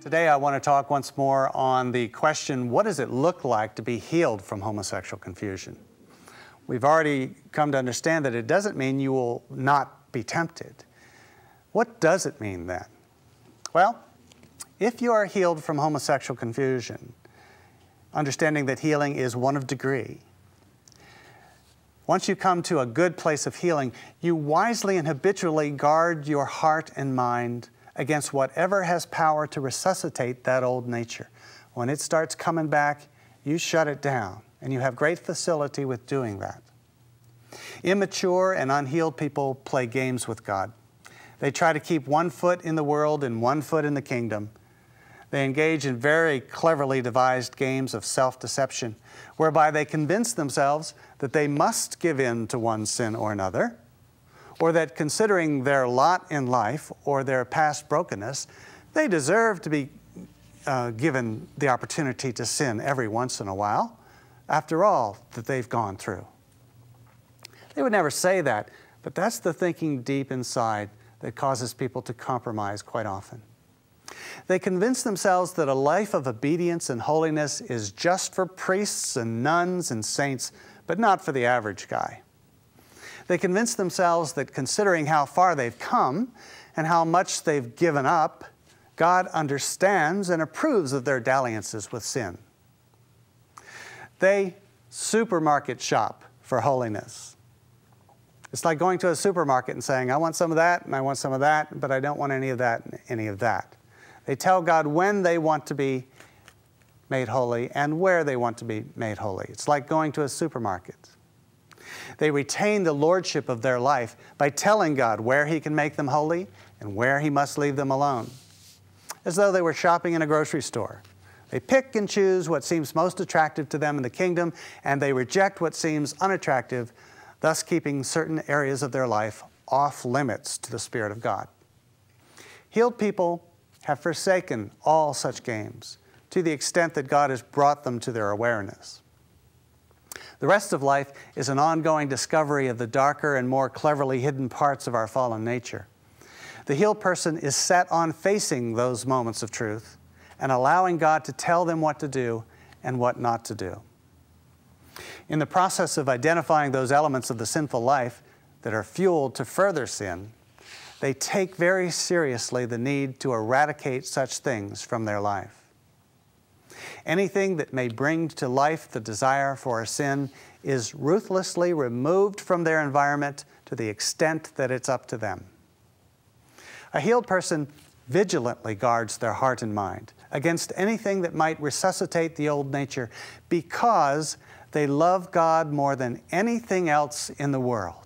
Today I want to talk once more on the question, what does it look like to be healed from homosexual confusion? We've already come to understand that it doesn't mean you will not be tempted. What does it mean then? Well, if you are healed from homosexual confusion, understanding that healing is one of degree, once you come to a good place of healing, you wisely and habitually guard your heart and mind against whatever has power to resuscitate that old nature. When it starts coming back, you shut it down, and you have great facility with doing that. Immature and unhealed people play games with God. They try to keep one foot in the world and one foot in the kingdom. They engage in very cleverly devised games of self-deception, whereby they convince themselves that they must give in to one sin or another, or that considering their lot in life or their past brokenness, they deserve to be given the opportunity to sin every once in a while, after all that they've gone through. They would never say that, but that's the thinking deep inside that causes people to compromise quite often. They convince themselves that a life of obedience and holiness is just for priests and nuns and saints, but not for the average guy. They convince themselves that considering how far they've come and how much they've given up, God understands and approves of their dalliances with sin. They supermarket shop for holiness. It's like going to a supermarket and saying, I want some of that and I want some of that, but I don't want any of that and any of that. They tell God when they want to be made holy and where they want to be made holy. It's like going to a supermarket. They retain the lordship of their life by telling God where He can make them holy and where He must leave them alone, as though they were shopping in a grocery store. They pick and choose what seems most attractive to them in the kingdom, and they reject what seems unattractive, thus keeping certain areas of their life off limits to the Spirit of God. Healed people have forsaken all such games to the extent that God has brought them to their awareness. The rest of life is an ongoing discovery of the darker and more cleverly hidden parts of our fallen nature. The healed person is set on facing those moments of truth and allowing God to tell them what to do and what not to do. In the process of identifying those elements of the sinful life that are fueled to further sin, they take very seriously the need to eradicate such things from their life. Anything that may bring to life the desire for a sin is ruthlessly removed from their environment to the extent that it's up to them. A healed person vigilantly guards their heart and mind against anything that might resuscitate the old nature because they love God more than anything else in the world.